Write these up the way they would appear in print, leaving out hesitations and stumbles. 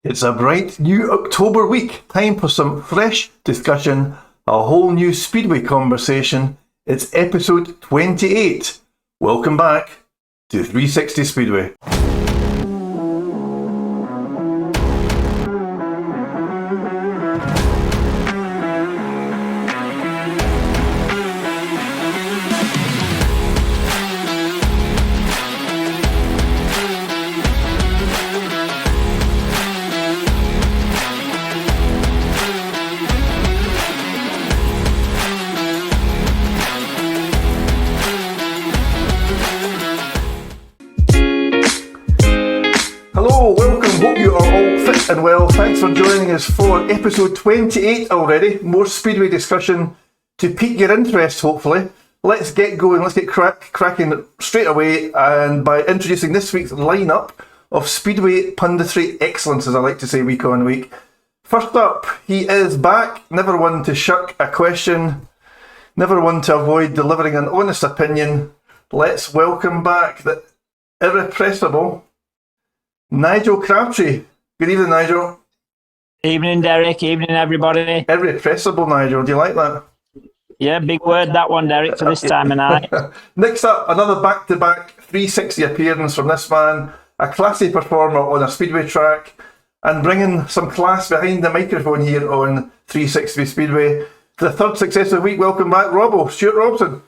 It's a bright new October week, time for some fresh discussion, a whole new Speedway conversation. It's episode 28. Welcome back to 360 Speedway. And well, thanks for joining us for episode 28 already. More Speedway discussion to pique your interest, hopefully. Let's get going, let's get cracking straight away, and by introducing this week's lineup of Speedway punditry excellence, as I like to say week on week. First up, he is back, never one to shirk a question, never one to avoid delivering an honest opinion. Let's welcome back the irrepressible Nigel Crabtree. Good evening, Nigel. Evening, Derek. Evening, everybody. Irrepressible, Nigel. Do you like that? Yeah, big word, that one, Derek, for this time of night. Next up, another back-to-back 360 appearance from this man, a classy performer on a Speedway track, and bringing some class behind the microphone here on 360 Speedway. For the third successive week, welcome back, Stuart Robson.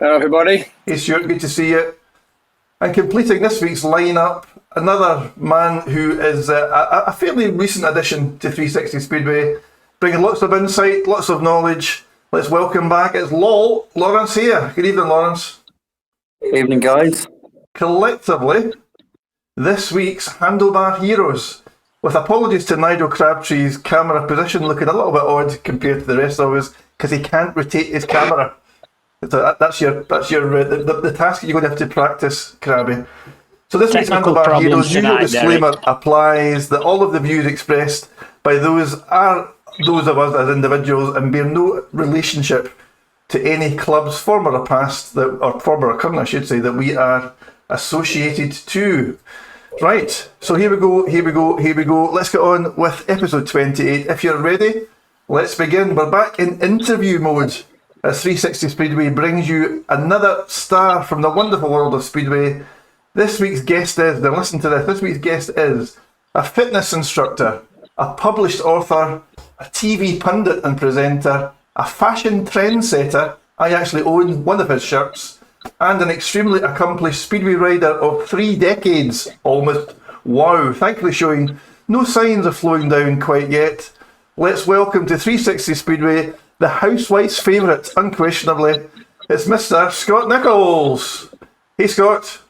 Hello, everybody. Hey, Stuart, good to see you. And completing this week's lineup, another man who is a fairly recent addition to 360 Speedway, bringing lots of insight, lots of knowledge. Let's welcome back, it's Lawrence here. Good evening, Lawrence. Evening, guys. Collectively, this week's handlebar heroes, with apologies to Nigel Crabtree's camera position looking a little bit odd compared to the rest of us, because he can't rotate his camera. That's your the task you're going to have to practice, Crabby. So this week's handlebar heroes, usual disclaimer applies that all of the views expressed by those are those of us as individuals and bear no relationship to any clubs, former or past, or former or current, I should say, that we are associated to. Right, so here we go. Let's get on with episode 28. If you're ready, let's begin. We're back in interview mode as 360 Speedway brings you another star from the wonderful world of Speedway. This week's guest is, now listen to this, this week's guest is a fitness instructor, a published author, a TV pundit and presenter, a fashion trendsetter, I actually own one of his shirts, and an extremely accomplished Speedway rider of 3 decades, almost. Wow, thankfully showing no signs of slowing down quite yet. Let's welcome to 360 Speedway the housewife's favourite, unquestionably. It's Mr. Scott Nicholls. Hey, Scott.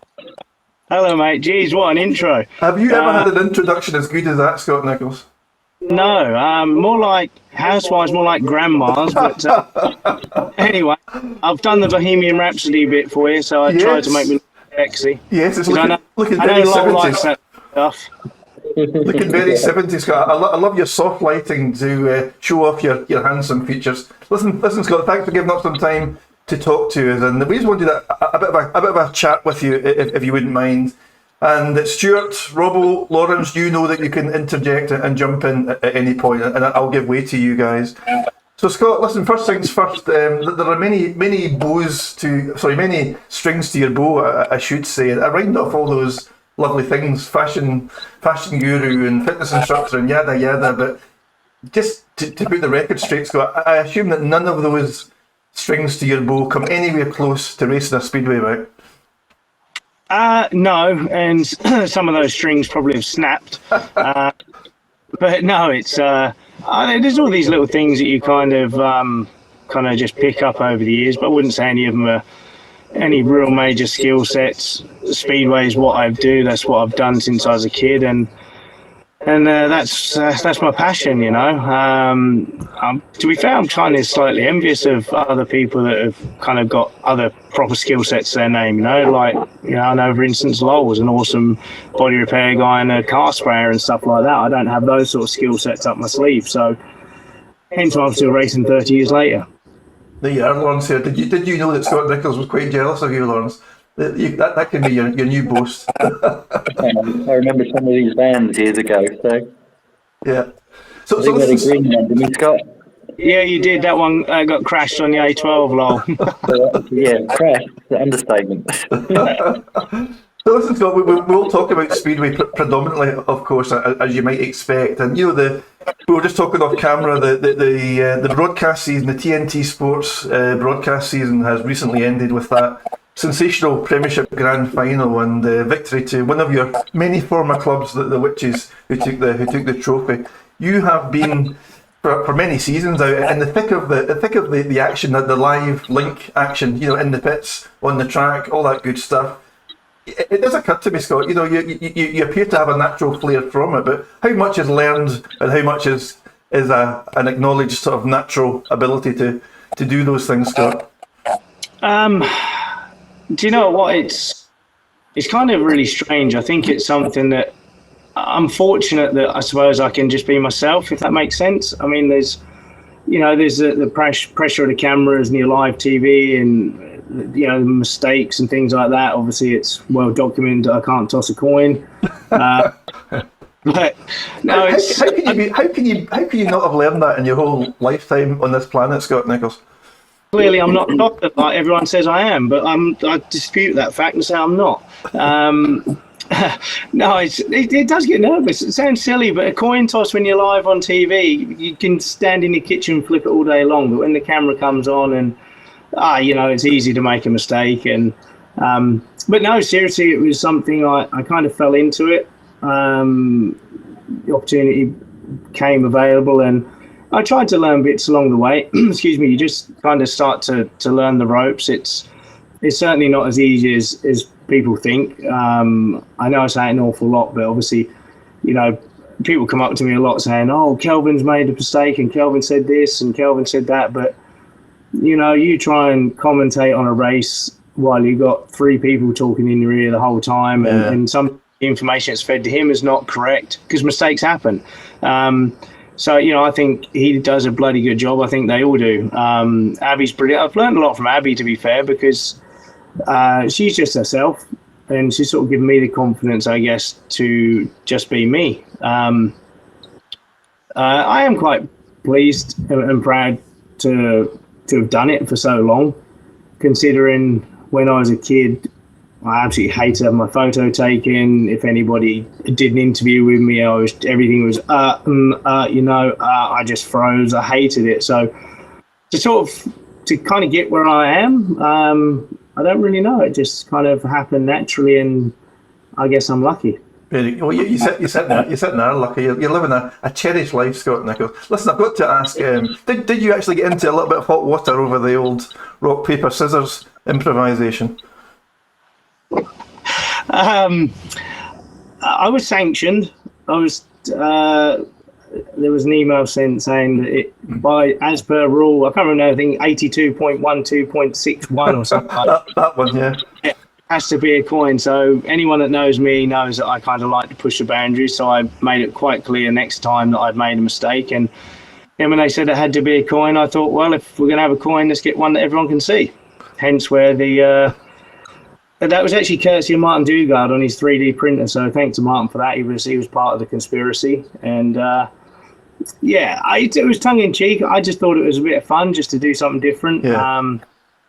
Hello, mate. Jeez, what an intro. Have you ever had an introduction as good as that, Scott Nicholls? No, more like housewives, more like grandmas. But anyway, I've done the Bohemian Rhapsody bit for you, so I tried to make me look sexy. Yes, it's looking very 70s. That stuff. Looking very 70s, Scott. I love your soft lighting to show off your handsome features. Listen, Scott, thanks for giving up some time to talk to us, and we just want to do a bit of a chat with you, if you wouldn't mind. And Stuart, Robbo, Lawrence, you know that you can interject and jump in at any point, and I'll give way to you guys. So Scott, listen, first things first, there are many strings to your bow, I should say. I rhymed off all those lovely things, fashion guru and fitness instructor and yada yada, but just to put the record straight, Scott, I assume that none of those strings to your bow come anywhere close to racing a Speedway, right? No, and some of those strings probably have snapped. But no, it's there's all these little things that you kind of just pick up over the years, but I wouldn't say any of them are any real major skill sets. Speedway is what I do. That's what I've done since I was a kid, and that's my passion, you know. To be fair, I'm kind of slightly envious of other people that have kind of got other proper skill sets to their name, you know. Like, you know, I know, for instance, Lowell was an awesome body repair guy and a car sprayer and stuff like that. I don't have those sort of skill sets up my sleeve, so hence why I'm still racing 30 years later. There you are, Lawrence here. Did you know that Scott Nicholls was quite jealous of you, Lawrence? That can be your new boast. I remember some of these bands years ago. So Yeah. So they got a listen, green one, didn't we, Scott? Yeah, you did. That one got crashed on the A12, lol. Yeah, crash. The understatement. so listen, Scott, we'll talk about Speedway predominantly, of course, as you might expect. And we were just talking off camera. The broadcast season, the TNT Sports broadcast season, has recently ended with that sensational Premiership Grand Final and victory to one of your many former clubs, the Witches, who took the trophy. You have been for many seasons out in the thick of the action, the live link action, in the pits, on the track, all that good stuff. It does occur to me, Scott, you appear to have a natural flair from it, but how much is learned and how much is an acknowledged sort of natural ability to do those things, Scott? Do you know what? It's kind of really strange. I think it's something that I'm fortunate that I suppose I can just be myself, if that makes sense. I mean, there's the pressure of the cameras and your live TV and, the mistakes and things like that. Obviously, it's well documented that I can't toss a coin. But no, it's... How can you not have learned that in your whole lifetime on this planet, Scott Nichols? Clearly, I'm not doctor like everyone says I am, but I dispute that fact and say I'm not. No, it does get nervous. It sounds silly, but a coin toss when you're live on TV, you can stand in your kitchen and flip it all day long. But when the camera comes on and, it's easy to make a mistake. And but no, seriously, it was something I kind of fell into it. The opportunity came available and I tried to learn bits along the way. Excuse me, you just kind of start to learn the ropes. It's certainly not as easy as people think. I know I say an awful lot, but obviously, people come up to me a lot saying, "Oh, Kelvin's made a mistake, and Kelvin said this, and Kelvin said that." But you try and commentate on a race while you got three people talking in your ear the whole time, and some information that's fed to him is not correct because mistakes happen. So, I think he does a bloody good job. I think they all do. Abby's brilliant. I've learned a lot from Abby, to be fair, because she's just herself and she's sort of given me the confidence, I guess, to just be me. I am quite pleased and proud to have done it for so long, considering when I was a kid, I absolutely hated having my photo taken. If anybody did an interview with me, everything was I just froze. I hated it. So to kind of get where I am, I don't really know. It just kind of happened naturally, and I guess I'm lucky. Well, you're sitting there lucky. You're living a cherished life, Scott Nichols. Listen, I've got to ask, did you actually get into a little bit of hot water over the old rock, paper, scissors improvisation? I was sanctioned. There was an email sent saying that as per rule, I can't remember, I think 82.12.61 or something like that. That one, yeah. It has to be a coin. So anyone that knows me knows that I kind of like to push the boundaries. So I made it quite clear next time that I'd made a mistake. And when they said it had to be a coin, I thought, well, if we're going to have a coin, let's get one that everyone can see. Hence where that was actually courtesy of Martin Dugard on his 3D printer. So thanks to Martin for that. He was part of the conspiracy. And it was tongue in cheek. I just thought it was a bit of fun just to do something different. Yeah.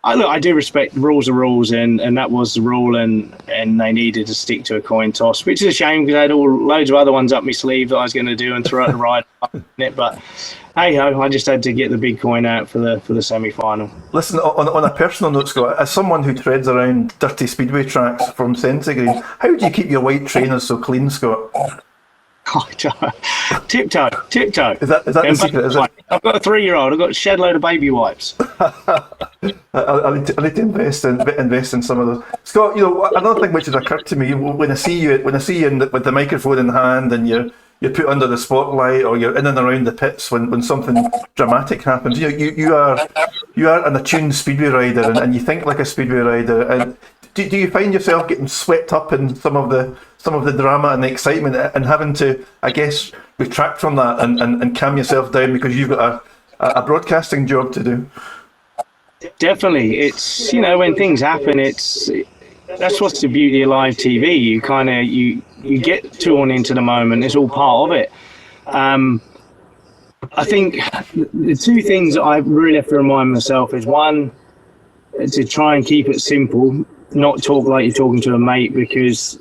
I do respect the rules are rules, and that was the rule, and they needed to stick to a coin toss, which is a shame because I had loads of other ones up my sleeve that I was going to do and throw out the ride in it. But hey ho, I just had to get the big coin out for the semi-final. Listen, on a personal note, Scott, as someone who treads around dirty speedway tracks from centigrade, how do you keep your white trainers so clean, Scott? Tiptoe. Is that the secret? Is it? I've got a 3-year-old. I've got a shed load of baby wipes. I need to invest in some of those. Scott, another thing which has occurred to me when I see you with the microphone in hand and you're put under the spotlight or you're in and around the pits when something dramatic happens. You are an attuned speedway rider and you think like a speedway rider. And do you find yourself getting swept up in some of the drama and the excitement and having to, I guess, retract from that and calm yourself down because you've got a broadcasting job to do? Definitely. It's, when things happen, that's what's the beauty of live TV. You kind of you get torn into the moment. It's all part of it. I think the two things that I really have to remind myself is, one, to try and keep it simple, not talk like you're talking to a mate, because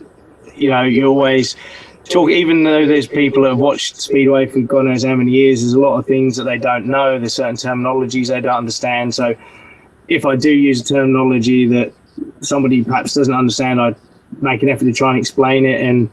you always talk, even though there's people that have watched Speedway for God knows how many years, there's a lot of things that they don't know, there's certain terminologies they don't understand. So if I do use a terminology that somebody perhaps doesn't understand, I make an effort to try and explain it, and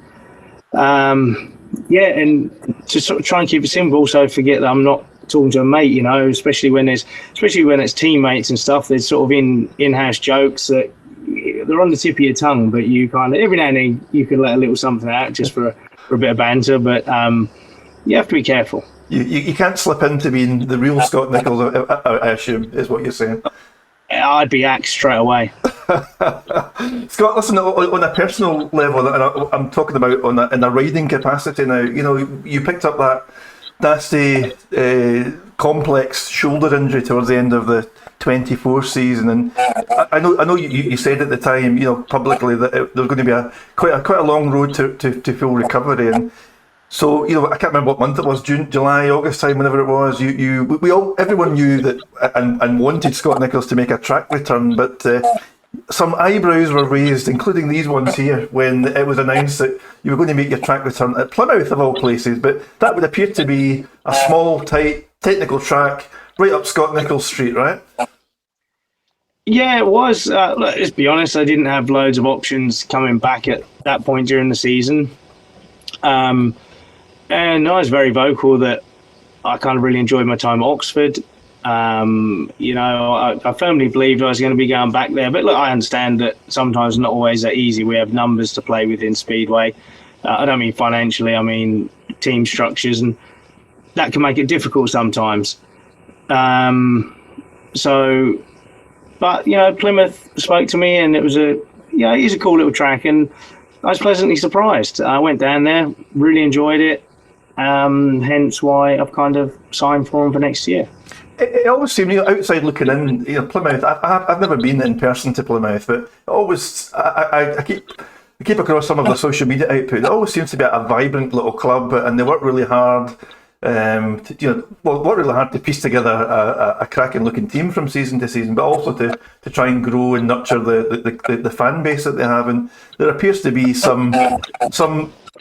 and to sort of try and keep it simple. Also forget that I'm not talking to a mate, especially when it's teammates and stuff. There's sort of in-house jokes that they're on the tip of your tongue, but you kind of every now and then you can let a little something out just for a bit of banter. But you have to be careful. You can't slip into being the real Scott Nichols, I assume, is what you're saying. I'd be axed straight away. Scott, listen, on a personal level, and I'm talking about in a riding capacity now, you picked up that nasty complex shoulder injury towards the end of the 24 season, and I know you said at the time, publicly, that there's going to be quite a long road to full recovery, and so I can't remember what month it was, June, July, August time, whenever it was. Everyone knew that and wanted Scott Nichols to make a track return, but some eyebrows were raised, including these ones here, when it was announced that you were going to make your track return at Plymouth, of all places. But that would appear to be a small, tight, technical track right up Scott Nichols Street, right? Yeah, it was. Let's be honest, I didn't have loads of options coming back at that point during the season. And I was very vocal that I kind of really enjoyed my time at Oxford. I firmly believed I was going to be going back there. But look, I understand that sometimes not always that easy. We have numbers to play with in Speedway. I don't mean financially, I mean team structures, and that can make it difficult sometimes. But Plymouth spoke to me, and it was it's a cool little track, and I was pleasantly surprised. I went down there, really enjoyed it. Hence why I've kind of signed for him for next year. It always seemed, outside looking in, Plymouth. I've never been in person to Plymouth, but I keep across some of the social media output. It always seems to be a vibrant little club, and they work really hard. Work really hard to piece together a cracking looking team from season to season, but also to try and grow and nurture the fan base that they have. And there appears to be some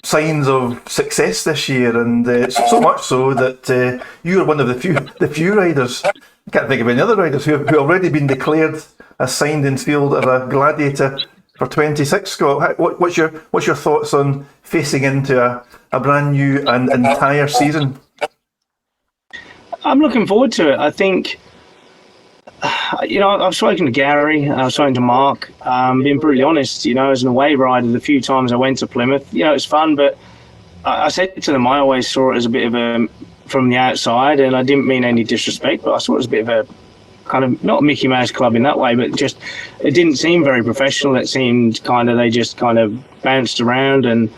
signs of success this year, and so much so that you're one of the few riders, I can't think of any other riders, who have already been declared as signed in field of a gladiator for 26. Scott, what's your thoughts on facing into a brand new and entire season? I'm looking forward to it. I think, I've spoken to Gary, I've spoken to Mark. Being brutally honest, as an away rider, the few times I went to Plymouth, it's fun, but I said to them, I always saw it as a bit of a, from the outside, and I didn't mean any disrespect, but I saw it as a bit of a kind of, not a Mickey Mouse club in that way, but just, it didn't seem very professional. It seemed they just kind of bounced around, and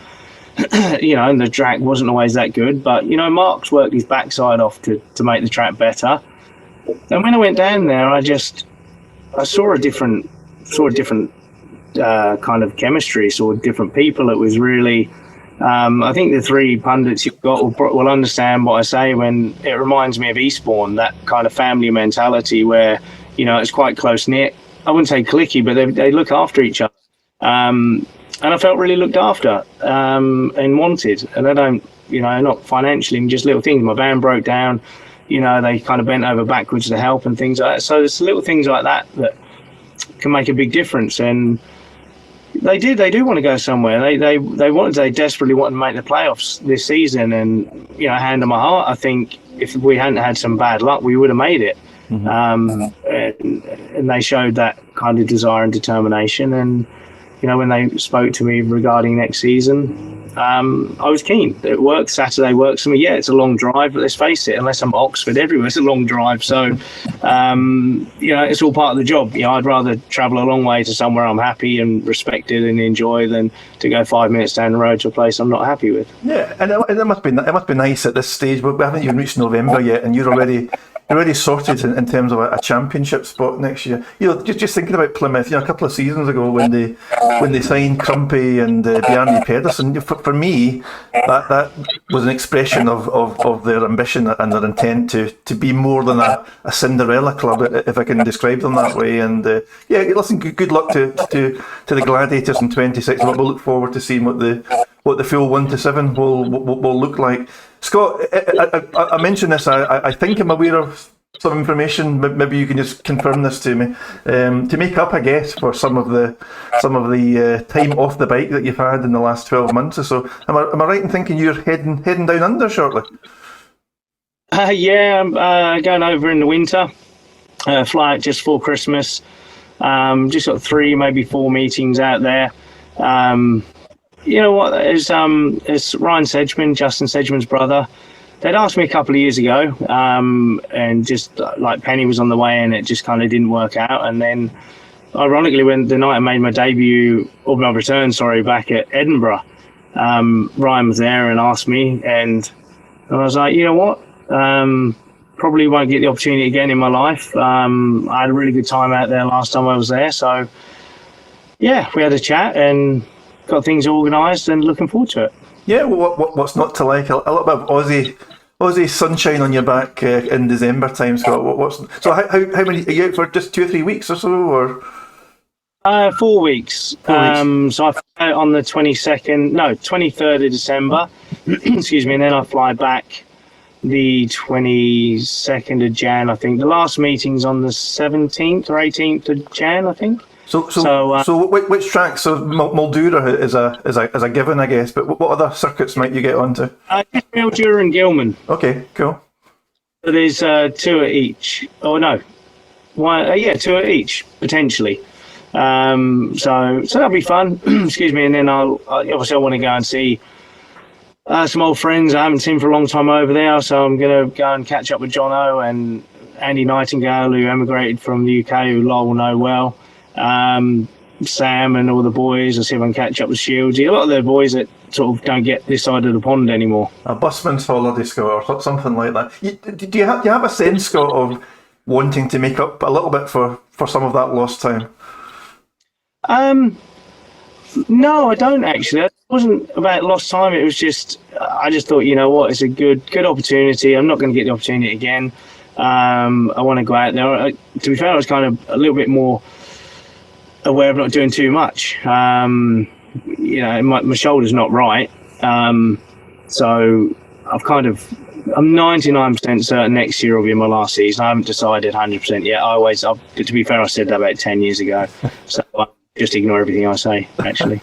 and the track wasn't always that good. But Mark's worked his backside off to make the track better. And when I went down there, I saw a different kind of chemistry, saw different people. It was really, I think the three pundits you've got will understand what I say when it reminds me of Eastbourne, that kind of family mentality where, it's quite close knit. I wouldn't say cliquey, but they look after each other. And I felt really looked after and wanted. And I don't, not financially, just little things. My van broke down. They kind of bent over backwards to help and things like that. So there's little things like that can make a big difference. And they do want to go somewhere. They desperately want to make the playoffs this season. And, hand on my heart, I think if we hadn't had some bad luck, we would have made it. Mm-hmm. And they showed that kind of desire and determination. And, when they spoke to me regarding next season, I was keen. It works. Saturday works for me. Yeah, it's a long drive, but let's face it, unless I'm at Oxford, everywhere it's a long drive. So, it's all part of the job. I'd rather travel a long way to somewhere I'm happy and respected and enjoy than to go 5 minutes down the road to a place I'm not happy with. Yeah, and it must be nice at this stage, but we haven't even reached November yet, and you're already already sorted in terms of a championship spot next year. You know, just thinking about Plymouth, you know, a couple of seasons ago when they signed Crumpy and Bjarne Pedersen, for me, that was an expression of their ambition and their intent to be more than a Cinderella club, if I can describe them that way. And yeah, listen, good luck to the Gladiators in 26. We'll look forward to seeing what the full 1 to 7 will look like. Scott, I mentioned this. I think I'm aware of some information. Maybe you can just confirm this to me. To make up, I guess, for some of the time off the bike that you've had in the last 12 months or so. Am I right in thinking you're heading down under shortly? Yeah, I'm going over in the winter. Fly out just before Christmas. Just got 3, maybe 4 meetings out there. You know what? It's Ryan Sedgman, Justin Sedgman's brother. They'd asked me a couple of years ago, and just like Penny was on the way, and it just kind of didn't work out. And then, ironically, when the night I made my debut or my return, back at Edinburgh, Ryan was there and asked me, and I was like, you know what? Probably won't get the opportunity again in my life. I had a really good time out there last time I was there, so yeah, we had a chat and got things organised and looking forward to it. Yeah, what's not to like? A little bit of Aussie sunshine on your back in December time, Scott. So how many are you out for? Just 2 or 3 weeks or so, or 4 weeks. 4 weeks. So I fly out on the 23rd of December. Excuse me, and then I fly back the 22nd of Jan. I think the last meeting's on the 17th or 18th of Jan. I think. So which tracks? So Mildura is a given, I guess. But what other circuits might you get onto? Mildura and Gilman. Okay, cool. So there's 2 at each. Oh no, 2 at each potentially. So that'll be fun. Excuse me, and then I'll obviously I want to go and see some old friends I haven't seen for a long time over there. So I'm going to go and catch up with Jono and Andy Nightingale, who emigrated from the UK, who Lyle will know well. Sam and all the boys. I'll see if I can catch up with Shieldsy. A lot of the boys that sort of don't get this side of the pond anymore. A busman's holiday, Scott, or something like that. Do you have a sense, Scott, of wanting to make up a little bit for some of that lost time? No, I don't actually. It wasn't about lost time. It was just, I just thought, you know what, it's a good opportunity. I'm not going to get the opportunity again. I want to go out there. To be fair, I was kind of a little bit more aware of not doing too much. You know, my shoulder's not right. So I'm 99% certain next year will be my last season. I haven't decided 100% yet. To be fair, I said that about 10 years ago. So just ignore everything I say, actually.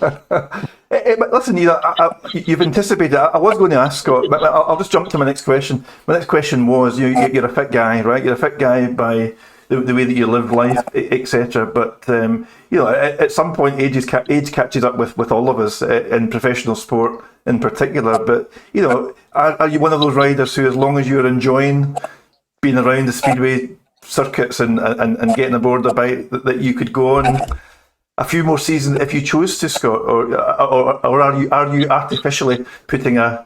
Listen, you've anticipated. I was going to ask Scott, but I'll just jump to my next question. My next question was, you're a fit guy, right? You're a fit guy by the way that you live life, etc. But at some point, age catches up with all of us in professional sport in particular. But are you one of those riders who, as long as you're enjoying being around the speedway circuits and getting aboard the bike, that you could go on a few more seasons if you chose to, Scott, or are you artificially putting a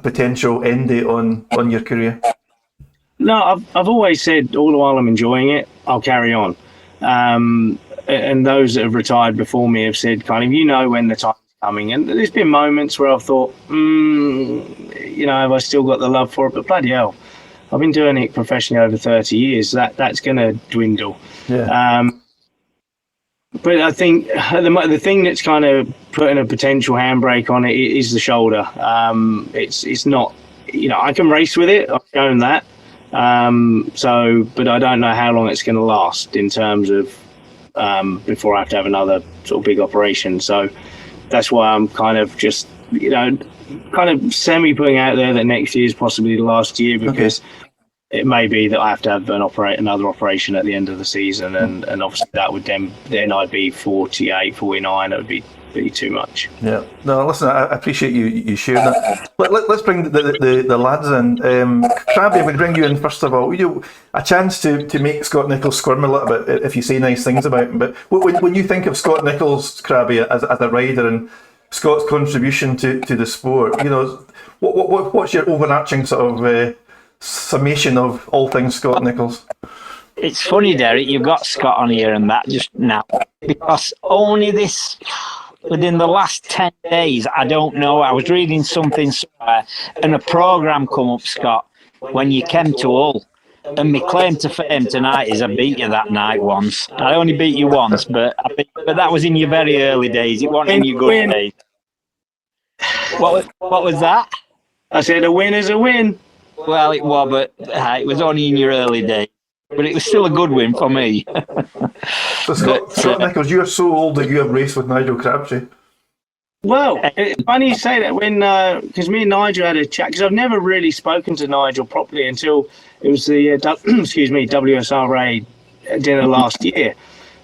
potential end date on your career? No, I've always said all the while I'm enjoying it, I'll carry on. And those that have retired before me have said when the time's coming. And there's been moments where I've thought, have I still got the love for it? But bloody hell, I've been doing it professionally over 30 years. That's going to dwindle. Yeah. But I think the thing that's kind of putting a potential handbrake on it is the shoulder. It's not, I can race with it. I've shown that. But I don't know how long it's going to last in terms of before I have to have another sort of big operation. So that's why I'm kind of just, kind of semi putting out there that next year is possibly the last year, because it may be that I have to have another operation at the end of the season, and obviously that would then I'd be 48, 49. It would be too much. Yeah. No, listen, I appreciate you sharing that. Let's bring the lads in. Crabby, I'm going to bring you in first of all. A chance to make Scott Nicholls squirm a little bit if you say nice things about him. But when you think of Scott Nicholls, Crabby, as a rider and Scott's contribution to the sport, what's your overarching sort of summation of all things Scott Nicholls. It's funny, Derek, you've got Scott on here and that just now, because only within the last 10 days, I don't know, I was reading something somewhere, and a programme come up, Scott, when you came to Hull. And my claim to fame tonight is I beat you that night once. I only beat you once, but that was in your very early days. It wasn't in your good days. What was that? I said a win is a win. Well, it was, but it was only in your early days. But it was still a good win for me. So Scott Nicholls, you're so old that you have raced with Nigel Crabtree. Well, it's funny you say that when, because me and Nigel had a chat, because I've never really spoken to Nigel properly until it was the, WSRA dinner last year.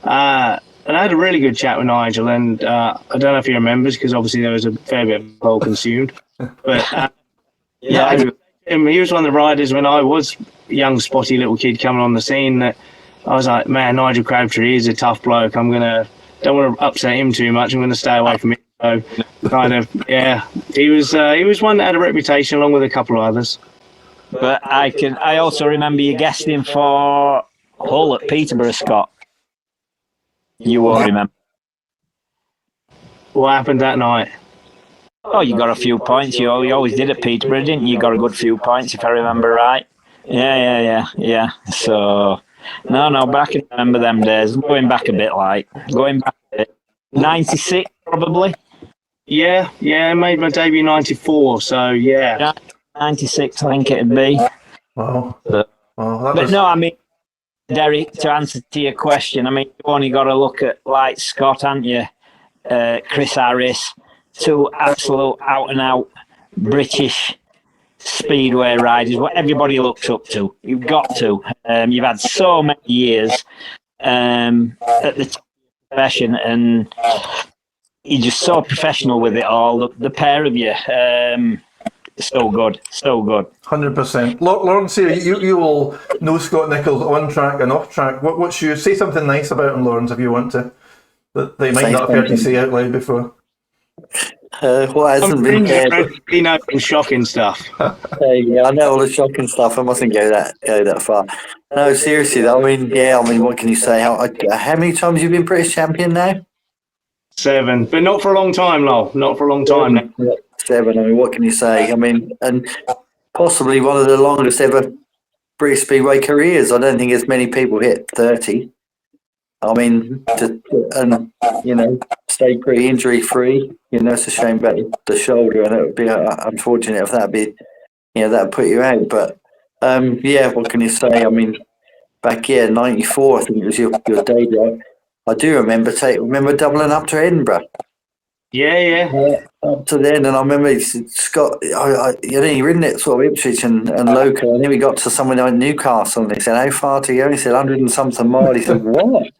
And I had a really good chat with Nigel, and I don't know if he remembers, because obviously there was a fair bit of alcohol consumed. But he was one of the riders when I was a young, spotty little kid coming on the scene. That I was like, man, Nigel Crabtree is a tough bloke. Don't want to upset him too much. I'm going to stay away from him. So, kind of, yeah, he was one that had a reputation along with a couple of others. But I also remember you guesting for Hull at Peterborough, Scott. You won't remember. What happened that night? Oh, you got a few points. You always did at Peterborough, didn't you? You got a good few points, if I remember right. Yeah. So, no, but I can remember them days. Going back a bit. 96, probably. Yeah, I made my debut in 94, so yeah. 96, I think it'd be. Wow. No, I mean, Derek, to answer to your question, I mean, you've only got to look at, like, Scott, haven't you? Chris Harris, two absolute out-and-out British speedway riders, what everybody looks up to. You've got to. You've had so many years at the top of the profession, and you're just so professional with it all. The pair of you, so good. 100%. Lawrence, here, you will know Scott Nicholls on track and off track. What's you say something nice about him, Lawrence, if you want to, that they might not have heard you say out loud before. What hasn't been said? You know, shocking stuff. Yeah, I know all the shocking stuff. I mustn't go that far. No, seriously though. I mean, what can you say? How many times have you been British champion now? 7, but not for a long time, Lol. Not for a long time now. 7. I mean, what can you say? I mean, and possibly one of the longest ever British Speedway careers. I don't think as many people hit 30. I mean, stay pretty injury free. It's a shame about the shoulder, and it would be unfortunate if that'd put you out. But what can you say? I mean, back 94, I think it was your debut. I do remember doubling up to Edinburgh. Yeah. Up to then, and I remember Scott. He ridden it sort of Ipswich and local, and then we got to somewhere like Newcastle, and he said, "How far to go?" He said, 100 and something miles. He said, "What?"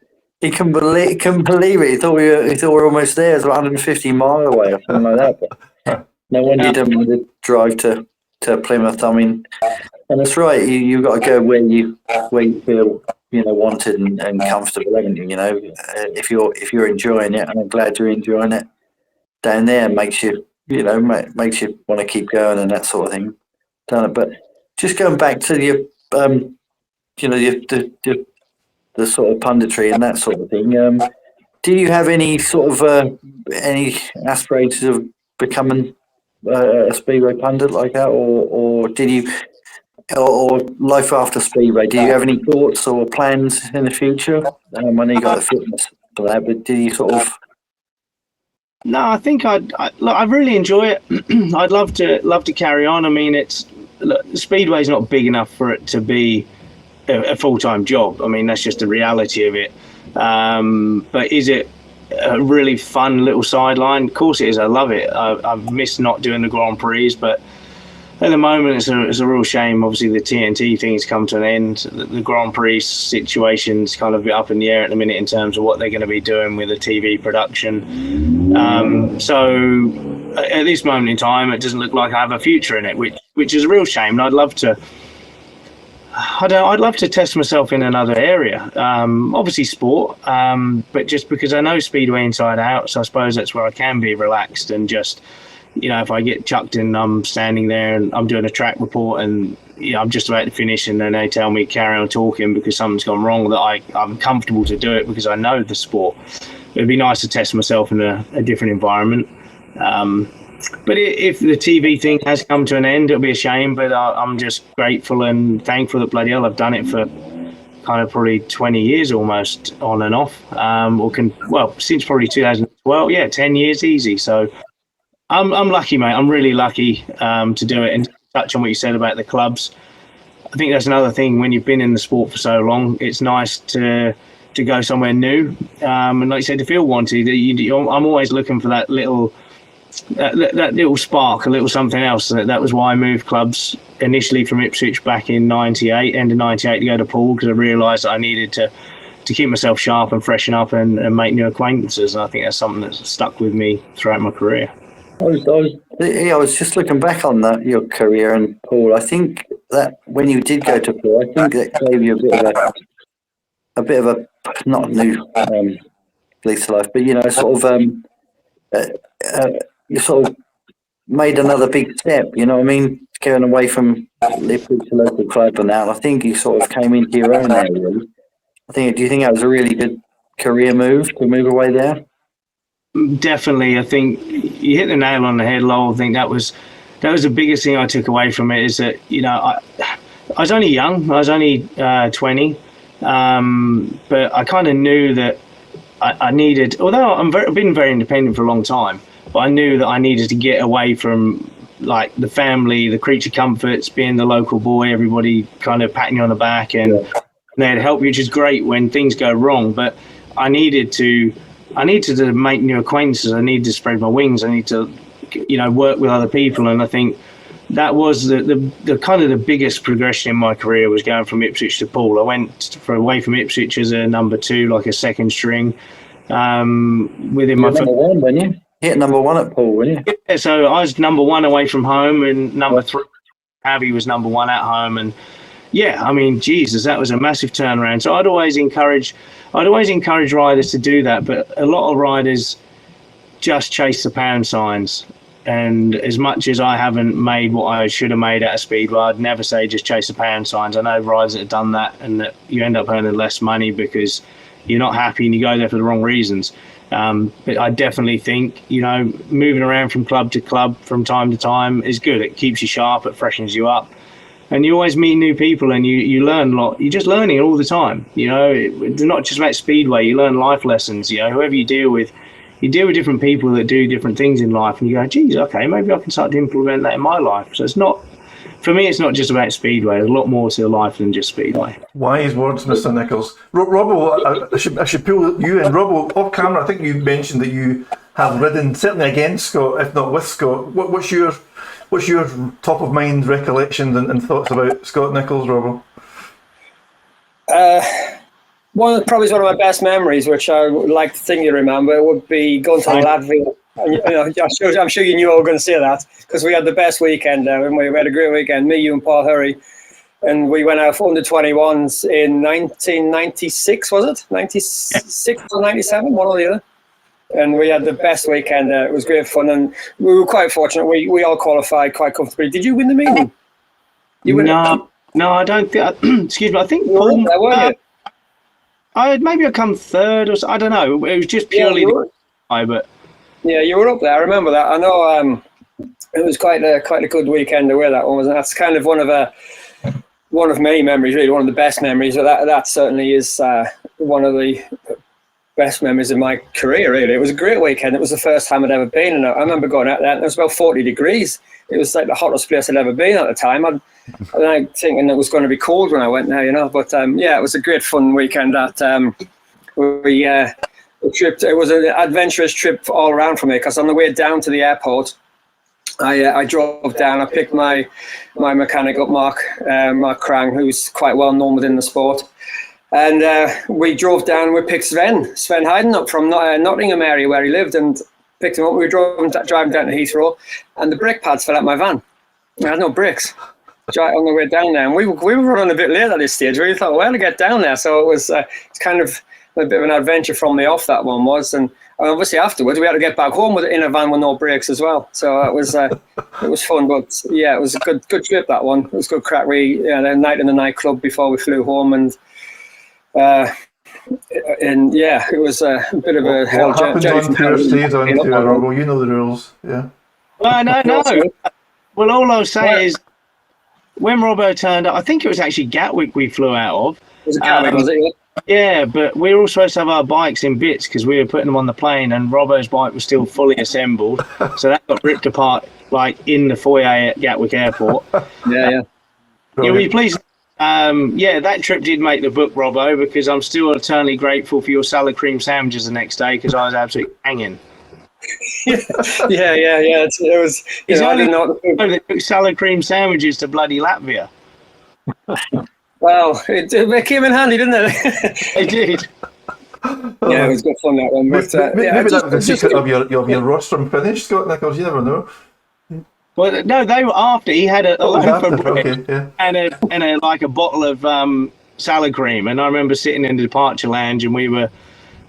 He couldn't believe it. He thought we were almost there. It was 150 miles away or something like that. But no wonder you didn't want to drive to Plymouth. I mean, and that's right. You've got to go where you feel wanted and comfortable, haven't you? If you're enjoying it, and I'm glad you're enjoying it down there, makes you want to keep going and that sort of thing. Done it, but just going back to your the sort of punditry and that sort of thing. Do you have any sort of any aspirations of becoming a speedway pundit like that, or did you, or life after speedway? Do you have any thoughts or plans in the future? I know you got the fitness for that, but do you sort of? No, I think I really enjoy it. I'd love to carry on. I mean, Speedway's not big enough for it to be a full-time job. I mean, that's just the reality of it. But is it a really fun little sideline? Of course it is. I love it. I've missed not doing the Grand Prix, but at the moment it's a real shame. Obviously the TNT thing's come to an end. The Grand Prix situation's kind of a bit up in the air at the minute in terms of what they're going to be doing with the TV production. So at this moment in time, it doesn't look like I have a future in it, which is a real shame. And I'd love to test myself in another area. Obviously sport, but just because I know Speedway inside out, so I suppose that's where I can be relaxed and just you know, if I get chucked in, I'm standing there and I'm doing a track report and I'm just about to finish, and then they tell me carry on talking because something's gone wrong, that I'm comfortable to do it because I know the sport. It'd be nice to test myself in a different environment. But if the TV thing has come to an end, it'll be a shame, but I'm just grateful and thankful that bloody hell I've done it for kind of probably 20 years almost on and off. Since probably 2012, 10 years easy. So I'm lucky, mate. I'm really lucky to do it. And to touch on what you said about the clubs, I think that's another thing. When you've been in the sport for so long, it's nice to go somewhere new. And like you said, to feel wanted. I'm always looking for that little spark, a little something else. That was why I moved clubs initially from Ipswich back in end of 98 to go to Poole, because I realised that I needed to keep myself sharp and freshen up and make new acquaintances. And I think that's something that's stuck with me throughout my career. I was just looking back on your career and Poole. I think that when you did go to Poole, I think that gave you a bit of a not new lease of life, but you sort of made another big step. You know what I mean? Going away from Ipswich to local club and that. I think you sort of came into your own there. Really. Do you think that was a really good career move to move away there? Definitely. I think you hit the nail on the head, Lowell. I think that was the biggest thing I took away from it, is that, you know, I was only young. I was only 20, but I kind of knew that I needed, although I've been very independent for a long time, but I knew that I needed to get away from like the family, the creature comforts, being the local boy, everybody kind of patting you on the back and they'd help you, which is great when things go wrong. But I needed to make new acquaintances. I needed to spread my wings. I need to, you know, work with other people. And I think that was the kind of the biggest progression in my career, was going from Ipswich to Poole. I went away from Ipswich as a number 2, like a second string. Within my number 1, weren't you? Hit number 1 at Poole, weren't you? Yeah, so I was number 1 away from home, and number 3, Avi was number 1 at home. And yeah, I mean, Jesus, that was a massive turnaround. So I'd always encourage riders to do that, but a lot of riders just chase the pound signs. And as much as I haven't made what I should have made at a Speedway, I'd never say just chase the pound signs. I know riders that have done that, and that you end up earning less money because you're not happy and you go there for the wrong reasons. But I definitely think, you know, moving around from club to club from time to time is good. It keeps you sharp, it freshens you up. And you always meet new people, and you learn a lot. You're just learning all the time. You know, it's not just about Speedway. You learn life lessons. You know, whoever you deal with different people that do different things in life, and you go, geez, okay, maybe I can start to implement that in my life. So it's not, for me, it's not just about Speedway. There's a lot more to life than just Speedway. Wise words, Mr. Nichols. Robbo, I should pull you in. Robbo, off camera, I think you mentioned that you have ridden certainly against Scott, if not with Scott. What's your top of mind recollections and thoughts about Scott Nichols, Robbo? Probably one of my best memories, which I would like to think you remember, would be going to Latvia. And, you know, I'm sure you knew I was going to say that, because we had the best weekend there, and we had a great weekend. Me, you, and Paul Hurry, and we went out for under 21s in 1996, was it? 96 or 97, one or the other. And we had the best weekend there. It was great fun, and we were quite fortunate. We all qualified quite comfortably. Did you win the meeting? No, I don't think. Excuse me. I think Paul. There, were you? Maybe I come third, or I don't know. It was just purely but yeah, you were up there. I remember that. I know it was quite a good weekend to wear that one. That's kind of one of many memories, really, one of the best memories. But that certainly is one of the best memories of my career, really. It was a great weekend. It was the first time I'd ever been, and I remember going out there, and it was about 40 degrees. It was like the hottest place I'd ever been at the time. And I thinking it was going to be cold when I went there, you know. But yeah, it was a great fun weekend. It was an adventurous trip all around for me, because on the way down to the airport, I drove down. I picked my mechanic up, Mark Krang, who's quite well known within the sport. And we drove down. We picked Sven Hayden up from Nottingham area where he lived, and picked him up. We were driving down to Heathrow, and the brake pads fell out my van. I had no brakes on the way down there, and we were running a bit late at this stage. We thought, well, to get down there. So it was it's kind of a bit of an adventure from the off, that one was. And And obviously afterwards we had to get back home in a van with no brakes as well. So it was fun, but yeah, it was a good trip, that one. It was good crack. We a night in the nightclub before we flew home, and yeah, it was a bit of a hell. What happens on tour stays on tour, Robbo. You know the rules, yeah. Well, no. Well, all I'll say is, when Robbo turned up, I think it was actually Gatwick we flew out of. Was it Gatwick, was it? Yeah, but we were all supposed to have our bikes in bits because we were putting them on the plane, and Robbo's bike was still fully assembled, so that got ripped apart like in the foyer at Gatwick Airport. Yeah. You'll be pleased. Yeah, that trip did make the book, Robbo, because I'm still eternally grateful for your salad cream sandwiches the next day, because I was absolutely hanging. yeah. It was. You know, I didn't know. They took salad cream sandwiches to bloody Latvia. Well, it came in handy, didn't it? They did. Yeah, it was good fun, that one. But, maybe yeah, that was the secret of your rostrum finish, Scott Nichols. You never know. Well, no, they were after. He had a loaf of bread, okay, yeah. and a like a bottle of salad cream. And I remember sitting in the departure lounge, and we were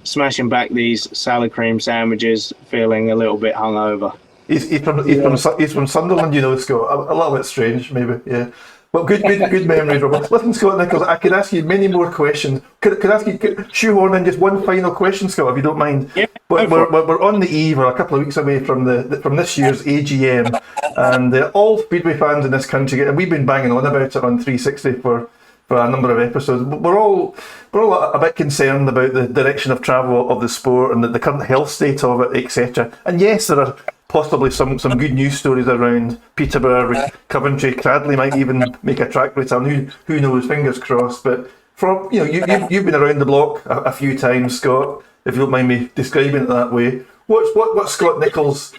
smashing back these salad cream sandwiches, feeling a little bit hungover. He's from Sunderland, you know, Scott. A little bit strange, maybe. Yeah. Well, good memories, Robert. Listen, Scott Nichols, I could ask you many more questions. Could I ask you, shoehorn in just one final question, Scott, if you don't mind? Yeah. We're on the eve, or a couple of weeks away from this year's AGM, and all Speedway fans in this country, and we've been banging on about it on 360 for a number of episodes. We're all a bit concerned about the direction of travel of the sport and the current health state of it, etc. And yes, there are possibly some good news stories around Peterborough, Coventry, Cradley might even make a track return. Who knows? Fingers crossed. But from you've been around the block a few times, Scott. If you don't mind me describing it that way, what's Scott Nichols'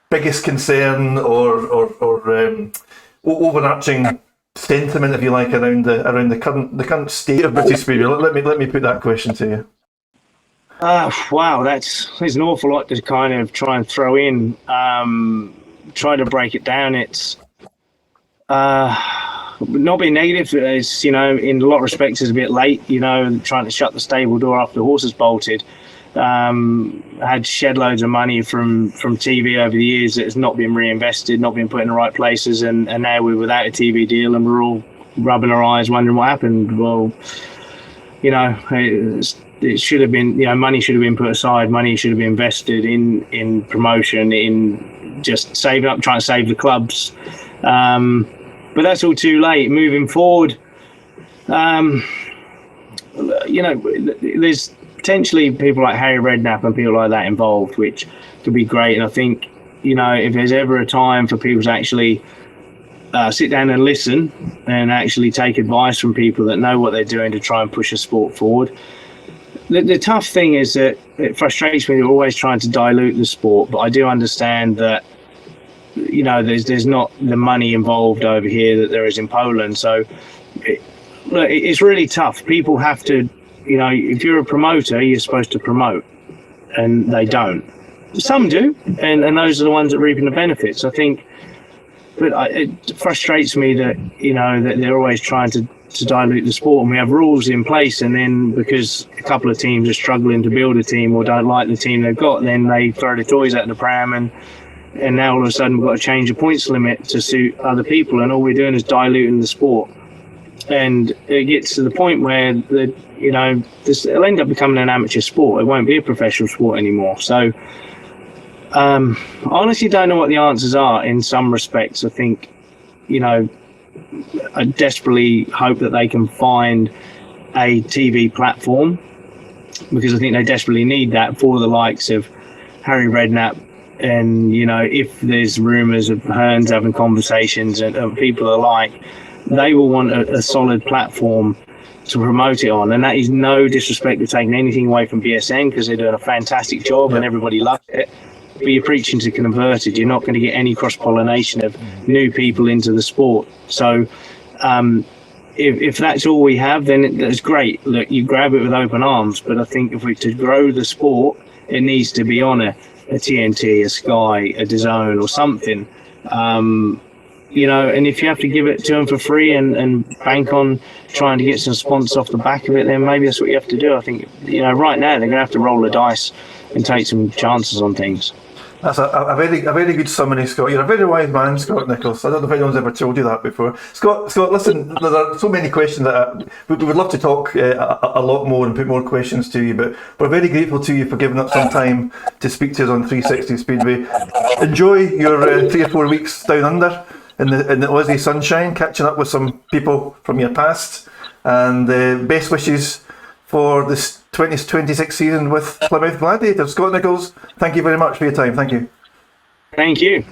biggest concern or overarching sentiment, if you like, around the current state of British Speedway? Let me put that question to you. Wow, there's an awful lot to kind of try and throw in. Try to break it down. It's not being negative. It's, in a lot of respects, it's a bit late. Trying to shut the stable door after the horses bolted. Had shed loads of money from TV over the years that has not been reinvested, not been put in the right places, and now we're without a TV deal, and we're all rubbing our eyes wondering what happened. Well, it should have been, money should have been put aside, money should have been invested in promotion, in just saving up, trying to save the clubs. But that's all too late. Moving forward, there's potentially people like Harry Redknapp and people like that involved, which could be great. And I think, if there's ever a time for people to actually sit down and listen and actually take advice from people that know what they're doing to try and push a sport forward. The tough thing is that it frustrates me. They're always trying to dilute the sport, but I do understand that, there's not the money involved over here that there is in Poland. So it's really tough. People have to, if you're a promoter, you're supposed to promote, and they don't. Some do, and those are the ones that are reaping the benefits, I think. But it frustrates me that, that they're always trying to dilute the sport, and we have rules in place, and then because a couple of teams are struggling to build a team or don't like the team they've got, then they throw the toys at the pram, and now all of a sudden we've got to change the points limit to suit other people, and all we're doing is diluting the sport. And it gets to the point where it'll end up becoming an amateur sport. It won't be a professional sport anymore. So I honestly don't know what the answers are in some respects. I think, I desperately hope that they can find a TV platform, because I think they desperately need that for the likes of Harry Redknapp. And, if there's rumours of Hearns having conversations and people alike, they will want a solid platform to promote it on. And that is no disrespect to taking anything away from BSN, because they're doing a fantastic job and everybody loves it. But you're preaching to converted. You're not going to get any cross-pollination of new people into the sport. So if that's all we have, then that's great. Look, you grab it with open arms. But I think if we're to grow the sport, it needs to be on a TNT, a Sky, a DAZN or something. And if you have to give it to them for free and bank on trying to get some sponsors off the back of it, then maybe that's what you have to do. I think, right now they're going to have to roll the dice and take some chances on things. That's a very good summary, Scott. You're a very wise man, Scott Nicholls. I don't know if anyone's ever told you that before. Scott, listen, there are so many questions that we would love to talk a lot more and put more questions to you, but we're very grateful to you for giving up some time to speak to us on 360 Speedway. Enjoy your 3 or 4 weeks down under in the Aussie sunshine, catching up with some people from your past, and best wishes for this 2026 season with Plymouth Gladiators. Scott Nicholls, thank you very much for your time. Thank you. Thank you.